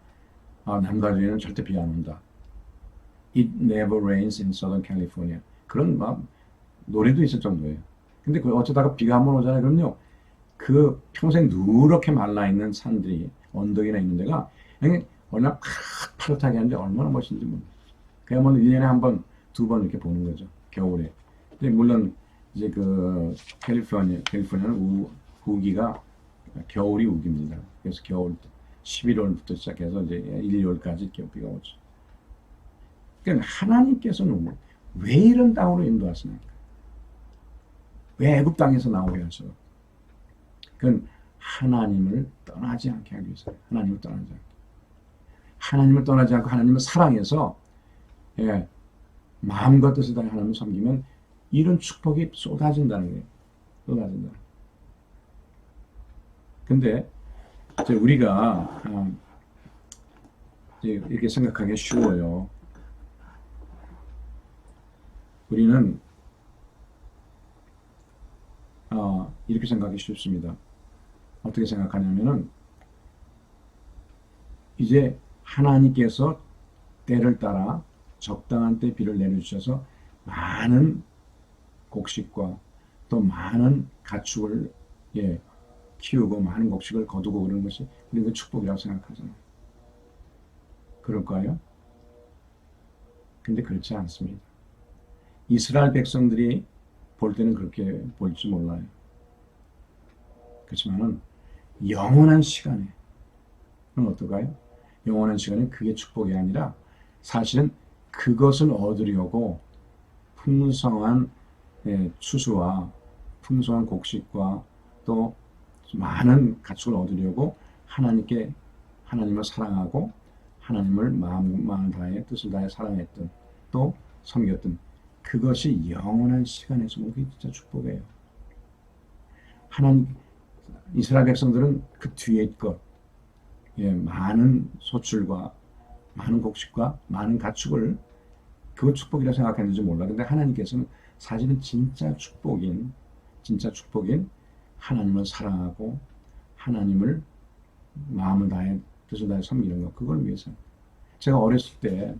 [SPEAKER 1] 남가주에는 절대 비가 안 온다. It never rains in Southern California. 그런 막 노래도 있을 정도예요. 근데 그 어쩌다가 비가 한번 오잖아요. 그럼요. 그 평생 누렇게 말라있는 산들이 언덕이나 있는 데가 그냥 얼마나 파릇하게 하는데 얼마나 멋있는지 모르겠어요. 그야말로 1년에 한 번, 두 번 이렇게 보는 거죠. 겨울에. 근데 물론 이제 그 캘리포니아는 우기가 겨울이 우기입니다. 그래서 겨울 11월부터 시작해서 이제 1, 2월까지 비가 오죠. 그러니까 하나님께서는 왜 이런 땅으로 인도하시는가? 왜 애굽 땅에서 나오게 하셔? 그건 하나님을 떠나지 않게 하기 위해서요. 하나님을 떠나지 않게. 하나님을 떠나지 않고 하나님을 사랑해서 예, 마음과 뜻을 다해 하나님을 섬기면 이런 축복이 쏟아진다는 거예요. 쏟아진다. 근데 이제 우리가 이제 이렇게 생각하기 쉬워요. 우리는 이렇게 생각하기 쉽습니다. 어떻게 생각하냐면은 이제 하나님께서 때를 따라 적당한 때 비를 내려주셔서 많은 곡식과 또 많은 가축을 키우고 많은 곡식을 거두고 그러는 것이 우리가 축복이라고 생각하잖아요. 그럴까요? 근데 그렇지 않습니다. 이스라엘 백성들이 볼 때는 그렇게 볼지 몰라요. 그렇지만은 영원한 시간에 그건 어떨까요? 영원한 시간에 그게 축복이 아니라 사실은 그것을 얻으려고 풍성한 추수와 풍성한 곡식과 또 많은 가축을 얻으려고 하나님을 사랑하고 하나님을 마음을 다해 뜻을 다해 사랑했던 또 섬겼던 그것이 영원한 시간에서 그게 진짜 축복이에요. 이스라엘 백성들은 그 뒤에 것, 많은 소출과 많은 곡식과 많은 가축을 그거 축복이라 생각했는지 몰라. 근데 하나님께서는 사실은 진짜 축복인 하나님을 사랑하고 하나님을 마음을 다해 뜻을 다해 섬기는 것 그걸 위해서. 제가 어렸을 때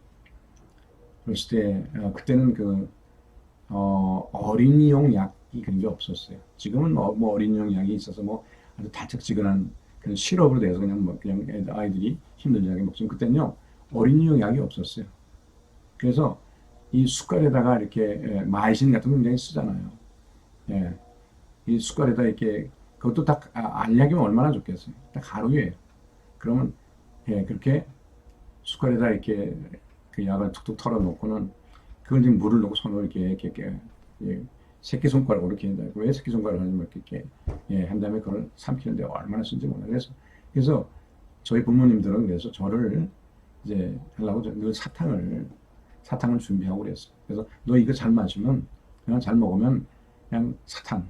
[SPEAKER 1] 그랬을 때 그때는 어린이용 약이 그런 게 없었어요. 지금은 뭐 어린이용 약이 있어서 뭐 아주 달짝지근한 그런 시럽으로 돼서 그냥 뭐 그냥 아이들이 힘들지 않게 먹지만 그때는요 어린이용 약이 없었어요. 그래서 이 숟갈에다가 이렇게 마이신 같은 거 굉장히 쓰잖아요. 예, 이 숟갈에다 이렇게 그것도 딱 알약이면 얼마나 좋겠어요. 딱 하루에 그러면 그렇게 숟갈에다 이렇게 그 약을 툭툭 털어놓고는 그걸 지금 물을 넣고 손으로 이렇게 예, 새끼손가락으로 이렇게 한다. 왜 새끼손가락을 하냐면 이렇게 한 다음에 그걸 삼키는데 얼마나 쓴지 몰라요. 그래서 저희 부모님들은 그래서 저를 이제 하려고 늘 사탕을 준비하고 그랬어요. 그래서 너 이거 잘 마시면 그냥 잘 먹으면 그냥 사탕.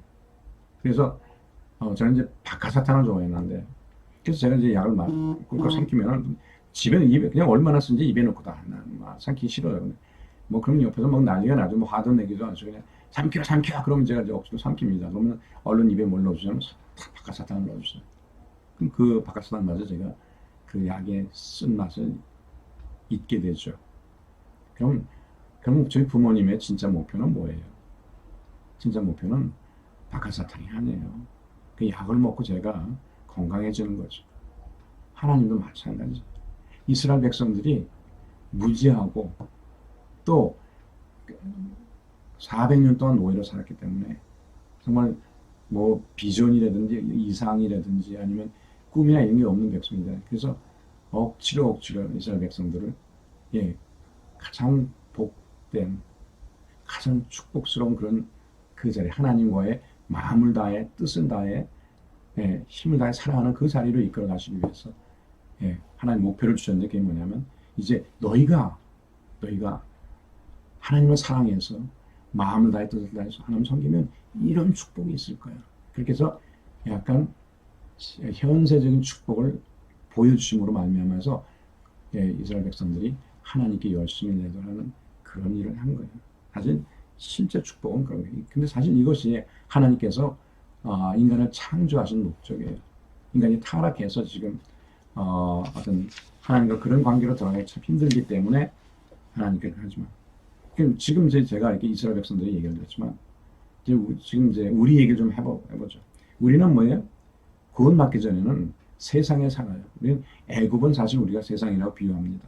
[SPEAKER 1] 그래서 저는 이제 박하사탕을 좋아했는데 그래서 제가 이제 약을 막 꿀꺽 삼키면은 집에 입에 그냥 얼마나 쓴지 입에 넣고 다 막 삼키기 싫어요. 뭐 그럼 옆에서 막 난리가 나죠. 뭐 화도 내기도 하죠. 그냥 삼켜. 그러면 제가 이제 억지로 삼킵니다. 그러면 얼른 입에 뭘 넣어주냐면 박하사탕을 넣어주세요. 그럼 그 박하사탕 맛에 제가 그 약의 쓴맛을 잊게 되죠. 그럼 저희 부모님의 진짜 목표는 뭐예요? 진짜 목표는 박하사탕이 아니에요. 그 약을 먹고 제가 건강해지는 거죠. 하나님도 마찬가지. 이스라엘 백성들이 무지하고 또 400년 동안 노예로 살았기 때문에 정말 뭐 비전이라든지 이상이라든지 아니면 꿈이나 이런 게 없는 백성이다. 그래서 억지로 이스라엘 백성들을 가장 복된 가장 축복스러운 그런 그 자리 하나님과의 마음을 다해 뜻을 다해 힘을 다해 사랑하는 그 자리로 이끌어 가시기 위해서 하나님 목표를 주셨는데 그게 뭐냐면 이제 너희가 하나님을 사랑해서 마음을 다해 뜻을 다해서 하나님 섬기면 이런 축복이 있을 거야. 그렇게 해서 약간 현세적인 축복을 보여주심으로 말미암아서 이스라엘 백성들이 하나님께 열심히 내도라는 그런 일을 한 거예요. 사실 실제 축복은 그런 거예요. 근데 사실 이것이 하나님께서 인간을 창조하신 목적이에요. 인간이 타락해서 지금 어떤 하나님과 그런 관계로 들어가기 참 힘들기 때문에 하나님께서 하지만 지금 제가 이렇게 이스라엘 백성들이 얘기를 드렸지만 지금 이제 우리 얘기를 좀 해보죠. 우리는 뭐예요? 구원받기 전에는 세상에 살아요. 우리는 애굽은 사실 우리가 세상이라고 비유합니다.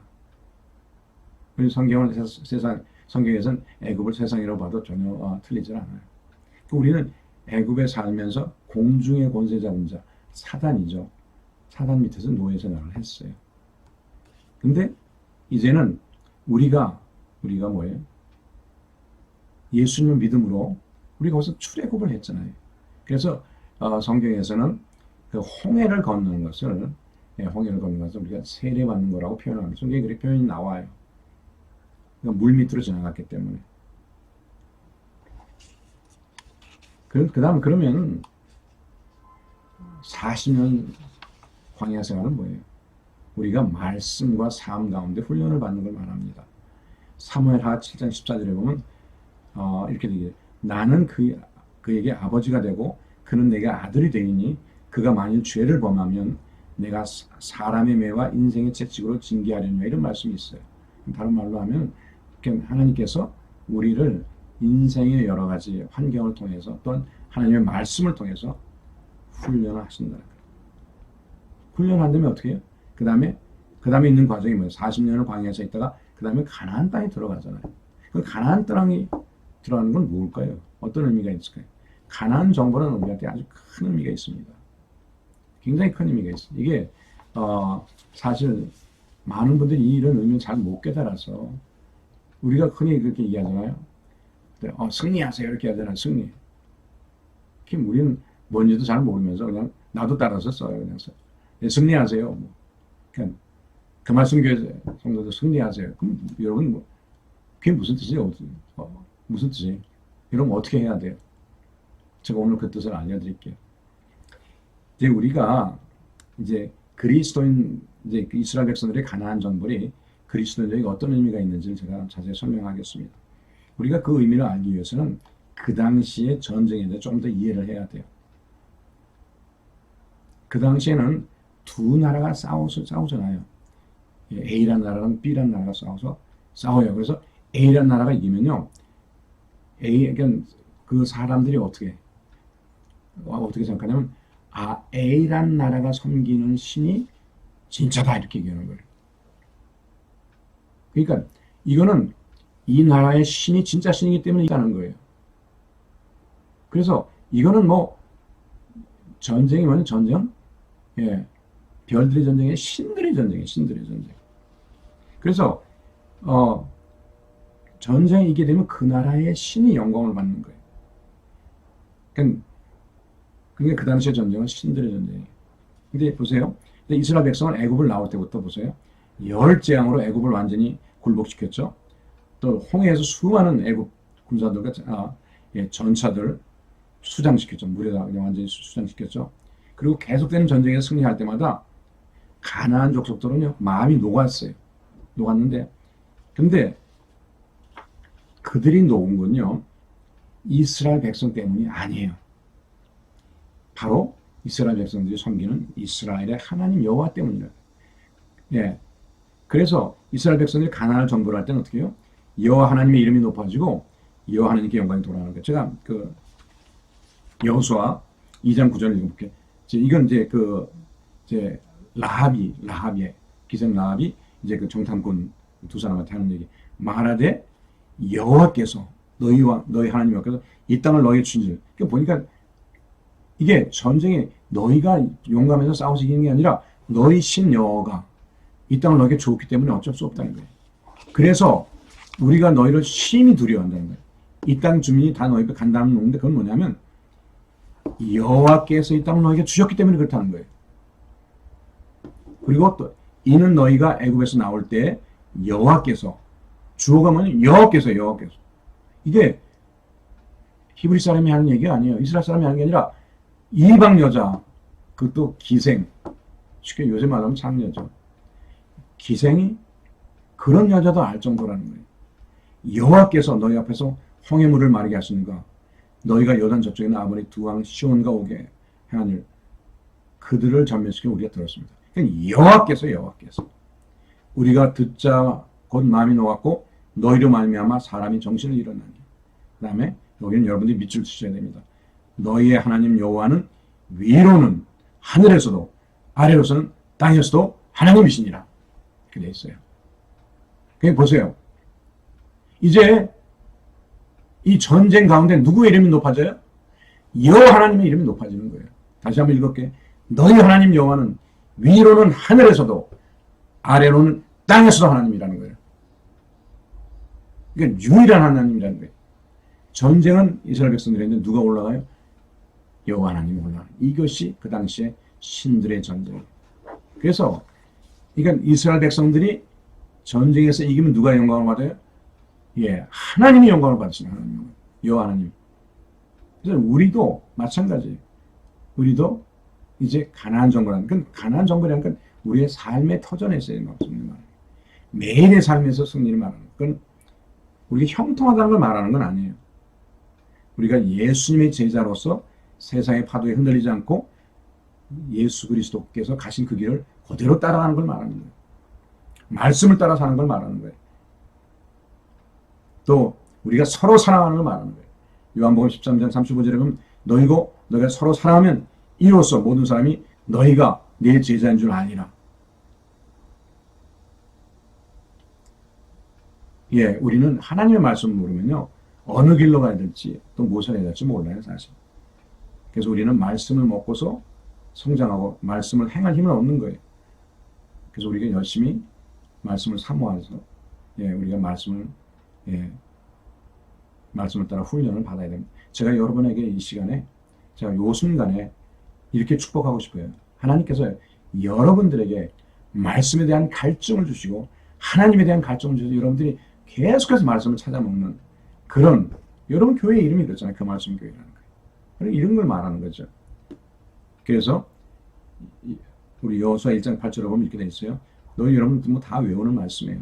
[SPEAKER 1] 우리 성경에서는 애굽을 세상이라고 봐도 전혀 틀리질 않아요. 우리는 애굽에 살면서 공중의 권세 잡은 자, 사단이죠. 사단 밑에서 노예 생활을 했어요. 근데 이제는 우리가 뭐예요? 예수님을 믿음으로 우리가 거기서 출애굽을 했잖아요. 그래서 성경에서는 그 홍해를 건너는 것을 우리가 세례받는 거라고 표현합니다. 성경에 그렇게 표현이 나와요. 그러니까 물 밑으로 지나갔기 때문에. 그다음 그러면 40년 광야 생활은 뭐예요? 우리가 말씀과 삶 가운데 훈련을 받는 걸 말합니다. 사무엘하 7장 14절에 보면 이렇게 되게 나는 그에게 아버지가 되고 그는 내게 아들이 되니 그가 만일 죄를 범하면 내가 사람의 매와 인생의 채찍으로 징계하려니와 이런 말씀이 있어요. 다른 말로 하면 하나님께서 우리를 인생의 여러 가지 환경을 통해서 또는 하나님의 말씀을 통해서 훈련을 하신다. 훈련한 다음에 어떻게 해요? 그 다음에 있는 과정이 뭐예요? 40년을 광야에서 있다가 그 다음에 가나안 땅에 들어가잖아요. 그 가나안 땅에 들어가는 건 뭘까요? 어떤 의미가 있을까요? 가나안 정보는 우리한테 아주 큰 의미가 있습니다. 굉장히 큰 의미가 있어요. 이게 사실 많은 분들이 이런 의미를 잘 못 깨달아서 우리가 흔히 그렇게 얘기하잖아요. 승리하세요 이렇게 하잖아요. 승리. 우리는 뭔지도 잘 모르면서 그냥 나도 따라서 써요. 그냥 써요. 승리하세요. 뭐. 그 말씀 교회 성도들 승리하세요. 그럼 여러분 그게 무슨 뜻이에요? 무슨 뜻이에요? 이러면 어떻게 해야 돼요? 제가 오늘 그 뜻을 알려드릴게요. 이제 우리가 이제 그리스도인 이제 이스라엘 백성들의 가나안 정벌이 그리스도인들에게 어떤 의미가 있는지를 제가 자세히 설명하겠습니다. 우리가 그 의미를 알기 위해서는 그 당시의 전쟁에 대해 좀 더 이해를 해야 돼요. 그 당시에는 두 나라가 싸우잖아요. A라는 나라랑 B라는 나라가 싸워요. 그래서 A라는 나라가 이기면요. 그러니까 그 사람들이 어떻게 생각하냐면, A라는 나라가 섬기는 신이 진짜다, 이렇게 얘기하는 거예요. 그러니까 이거는 이 나라의 신이 진짜 신이기 때문에 있다는 거예요. 그래서 이거는 뭐 전쟁이 뭐냐, 전쟁? 예. 별들의 전쟁이 신들의 전쟁이에요. 신들의 전쟁. 그래서 전쟁에 이기게 되면 그 나라의 신이 영광을 받는 거예요. 그러니까 그 당시의 전쟁은 신들의 전쟁이에요. 근데 보세요. 이스라엘 백성은 애굽을 나올 때부터 보세요. 열 재앙으로 애굽을 완전히 굴복시켰죠. 또 홍해에서 수많은 애굽 군사들과 전차들 수장시켰죠. 물에다 그냥 완전히 수장시켰죠. 그리고 계속되는 전쟁에서 승리할 때마다 가나안 족속들은요, 마음이 녹았어요. 녹았는데, 근데 그들이 녹은 건요, 이스라엘 백성 때문이 아니에요. 바로 이스라엘 백성들이 섬기는 이스라엘의 하나님 여호와 때문이에요. 예. 그래서 이스라엘 백성들이 가나안을 정벌할 때는 어떻게 해요? 여호와 하나님의 이름이 높아지고 여호와 하나님께 영광이 돌아가는 거예요. 제가 여호수아 2장 9절을 읽어볼게요. 이건 이제 라합의 기생 라합이 이제 그 정탐꾼 두 사람한테 하는 얘기. 말하되 여호와께서 너희 하나님 여호와께서 이 땅을 너희에 주신. 그러니까 보니까 이게 전쟁에 너희가 용감해서 싸워서 이기는 게 아니라 너희 신 여호와가 이 땅을 너희에게 줬기 때문에 어쩔 수 없다는 거예요. 그래서 우리가 너희를 심히 두려워한다는 거예요. 이 땅 주민이 다 너희에게 간다는 놈인데 그건 뭐냐면 여호와께서 이 땅을 너희에게 주셨기 때문에 그렇다는 거예요. 그리고 또 이는 너희가 애굽에서 나올 때 여호와께서, 주어가 뭐냐? 여호와께서. 이게 히브리 사람이 하는 얘기가 아니에요. 이스라엘 사람이 하는 게 아니라 이방 여자, 그것도 기생, 쉽게 요새 말하면 장녀죠. 기생이 그런 여자도 알 정도라는 거예요. 여호와께서 너희 앞에서 홍해물을 마르게 하시는가, 너희가 요단 저쪽에 있는 아모리 두 왕 시온과 오게 행하니를 그들을 전멸시켜 우리가 들었습니다. 그러니까 여호와께서 우리가 듣자 곧 마음이 녹았고 너희로 말미암아 사람이 정신을 잃었나니. 그 다음에 여기는 여러분들이 밑줄 치셔야 됩니다. 너희의 하나님 여호와는 위로는 하늘에서도 아래로서는 땅에서도 하나님이시니라. 이렇게 되어 있어요. 그냥 보세요. 이제 이 전쟁 가운데 누구의 이름이 높아져요? 여호와 하나님의 이름이 높아지는 거예요. 다시 한번 읽을게요. 너희 하나님 여호와는 위로는 하늘에서도 아래로는 땅에서도 하나님이라는 거예요. 그러니까 유일한 하나님이라는 거예요. 전쟁은 이스라엘 백성들이 했는데 누가 올라가요? 여호와 하나님이 올라가요. 이것이 그 당시에 신들의 전쟁이에요. 그래서 그러니까 이스라엘 백성들이 전쟁에서 이기면 누가 영광을 받아요? 하나님이 영광을 받으시는 하나님, 여호와 하나님. 그래서 우리도 마찬가지예요. 우리도 이제 가나안 정벌하는, 그러니까 가나안 정벌이라는 건 우리의 삶의 터전에서의 승리를 말하는 거예요. 매일의 삶에서 승리를 말하는 거예요. 그건 우리가 형통하다는 걸 말하는 건 아니에요. 우리가 예수님의 제자로서 세상의 파도에 흔들리지 않고 예수 그리스도께서 가신 그 길을 그대로 따라가는 걸 말하는 거예요. 말씀을 따라 사는 걸 말하는 거예요. 또 우리가 서로 사랑하는 걸 말하는 거예요. 요한복음 13장 35절에 보면 너희가 서로 사랑하면 이로써 모든 사람이 너희가 내 제자인 줄 아니라. 우리는 하나님의 말씀을 모르면요, 어느 길로 가야 될지 또 무엇을 해야 될지 몰라요, 사실. 그래서 우리는 말씀을 먹고서 성장하고 말씀을 행할 힘을 얻는 거예요. 그래서 우리가 열심히 말씀을 사모해서 우리가 말씀을 따라 훈련을 받아야 됩니다. 제가 여러분에게 이 시간에, 제가 요 순간에 이렇게 축복하고 싶어요. 하나님께서 여러분들에게 말씀에 대한 갈증을 주시고 하나님에 대한 갈증을 주셔서 여러분들이 계속해서 말씀을 찾아먹는 그런, 여러분 교회 이름이 그렇잖아요. 그 말씀 교회라는 거예요. 이런 걸 말하는 거죠. 그래서 우리 여호수아 1장 8절에 보면 이렇게 되어 있어요. 너희 여러분 뭐 다 외우는 말씀이에요.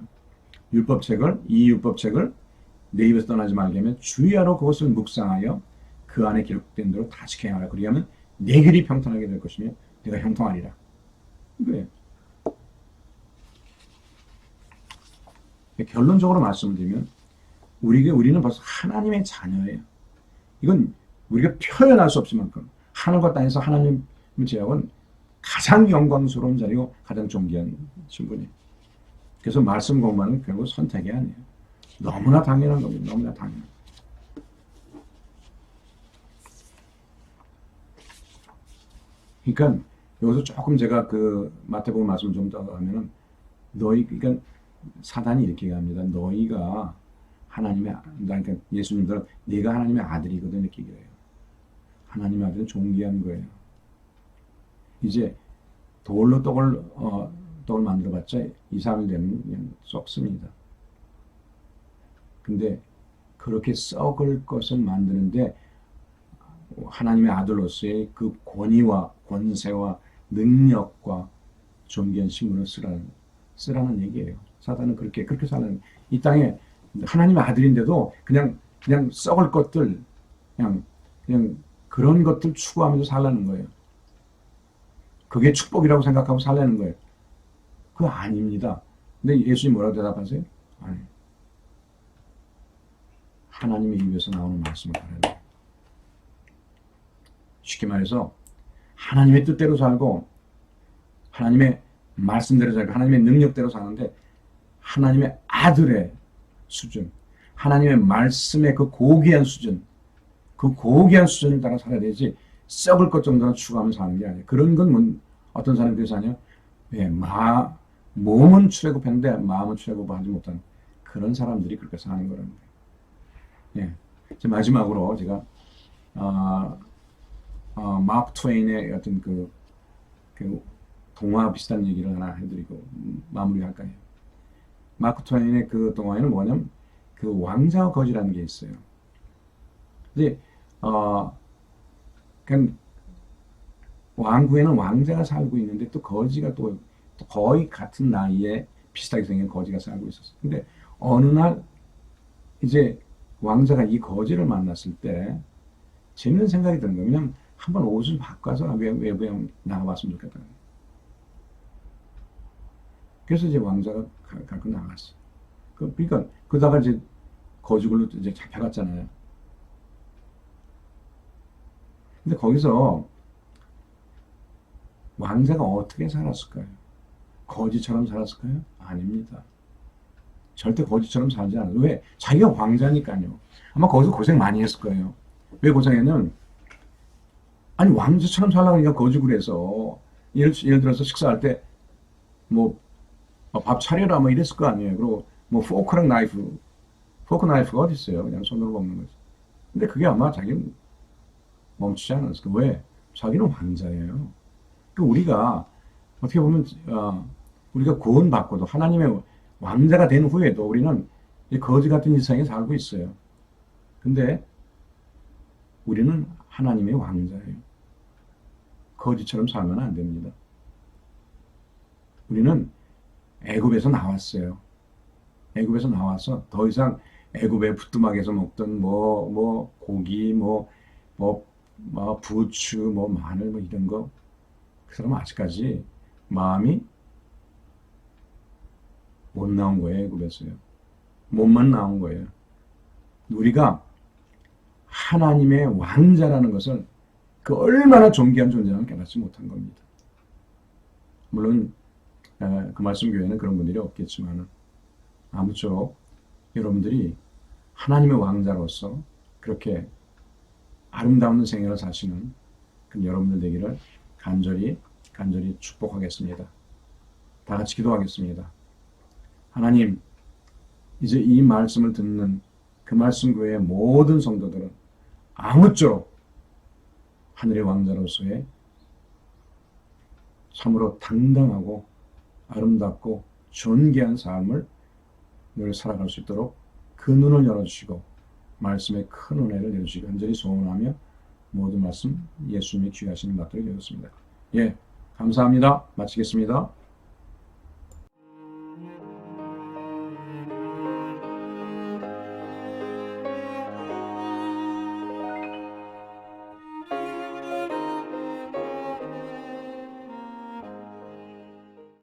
[SPEAKER 1] 이 율법책을 내 입에서 떠나지 말게 하면 주의하러 그것을 묵상하여 그 안에 기록된 대로 다 지켜야 하라. 그리하면 내 길이 평탄하게 될 것이며 내가 형통하리라. 이거예요. 결론적으로 말씀을 드리면 우리는 벌써 하나님의 자녀예요. 이건 우리가 표현할 수 없을 만큼 하늘과 땅에서 하나님을 제하고는 가장 영광스러운 자리고 가장 존귀한 신분이에요. 그래서 말씀 공부하는 결국 선택이 아니에요. 너무나 당연한 겁니다. 너무나 당연. 그러니까 여기서 조금 제가 그 마태복음 말씀 좀 더 하면은 그러니까 사단이 이렇게 합니다. 너희가 하나님의, 그러니까 예수님들은 네가 하나님의 아들이거든 이렇게 얘기해요. 하나님의 아들은 존귀한 거예요. 이제 돌로 떡을 만들어봤자 2, 3일 되면 그냥 썩습니다. 근데 그렇게 썩을 것을 만드는데 하나님의 아들로서의 그 권위와 권세와 능력과 존귀한 신분을 쓰라는 얘기예요. 사단은 그렇게 사는, 이 땅에 하나님의 아들인데도 그냥 썩을 것들, 그냥 그런 것들 추구하면서 살라는 거예요. 그게 축복이라고 생각하고 살라는 거예요. 그거 아닙니다. 근데 예수님 뭐라고 대답하세요? 아니. 하나님의 입에서 나오는 말씀을 하라는 거예요. 쉽게 말해서 하나님의 뜻대로 살고 하나님의 말씀대로 살고 하나님의 능력대로 사는데 하나님의 아들의 수준, 하나님의 말씀의 그 고귀한 수준, 그 고귀한 수준을 따라 살아야 되지 썩을 것 정도는 추구하면서 사는 게 아니에요. 그런 건 어떤 사람이 그래서 하냐? 예, 몸은 출애굽했는데 마음은 출애굽하지 못한 그런 사람들이 그렇게 사는 거라는 거예요. 예. 마지막으로 제가 마크 트웨인의 어떤 그 동화 비슷한 얘기를 하나 해드리고 마무리할까요? 마크 트웨인의 그 동화에는 뭐냐면 그 왕자와 거지라는 게 있어요. 근데 그냥 왕국에는 왕자가 살고 있는데 또 거지가 또 거의 같은 나이에 비슷하게 생긴 거지가 살고 있었어요. 근데 어느 날 이제 왕자가 이 거지를 만났을 때 재밌는 생각이 드는 거예요. 그냥 한번 옷을 바꿔서 외부에 나가봤으면 좋겠다. 그래서 이제 왕자가 갖고 나갔어. 그러니까 그러다가 이제 거지굴로 이제 잡혀갔잖아요. 근데 거기서 왕자가 어떻게 살았을까요? 거지처럼 살았을까요? 아닙니다. 절대 거지처럼 살지 않아요. 왜? 자기가 왕자니까요. 아마 거기서 고생 많이 했을 거예요. 왜 고생했냐면 아니 왕자처럼 살라고 하니까 거지굴에서 예를 들어서 식사할 때 뭐 밥 차려라 뭐 이랬을 거 아니에요. 그리고 뭐 포크 나이프가 어디 있어요? 그냥 손으로 먹는 거지. 근데 그게 아마 자기는 멈추지 않았을까. 왜? 자기는 왕자예요. 우리가 어떻게 보면 우리가 구원받고도 하나님의 왕자가 된 후에도 우리는 거지 같은 일상에 살고 있어요. 근데 우리는 하나님의 왕자예요. 거지처럼 살면 안 됩니다. 우리는 애굽에서 나왔어요. 애굽에서 나와서 더 이상 애굽의 부뚜막에서 먹던 고기 부추 마늘 이런 거 그 사람은 아직까지 마음이 못 나온 거예요. 애굽에서요. 몸만 나온 거예요. 우리가 하나님의 왕자라는 것을 그 얼마나 존귀한 존재라는 깨닫지 못한 겁니다. 물론 그 말씀 교회는 그런 분들이 없겠지만 아무쪼록 여러분들이 하나님의 왕자로서 그렇게 아름다운 생애를 사시는 그 여러분들 되기를 간절히 축복하겠습니다. 다 같이 기도하겠습니다. 하나님, 이제 이 말씀을 듣는 그 말씀 교회의 모든 성도들은 아무쪼록 하늘의 왕자로서의 참으로 당당하고 아름답고 존귀한 삶을 늘 살아갈 수 있도록 그 눈을 열어주시고 말씀에 큰 은혜를 내주시고 간절히 소원하며 모든 말씀 예수님의 귀하신 받도록 되었습니다. 예, 감사합니다. 마치겠습니다.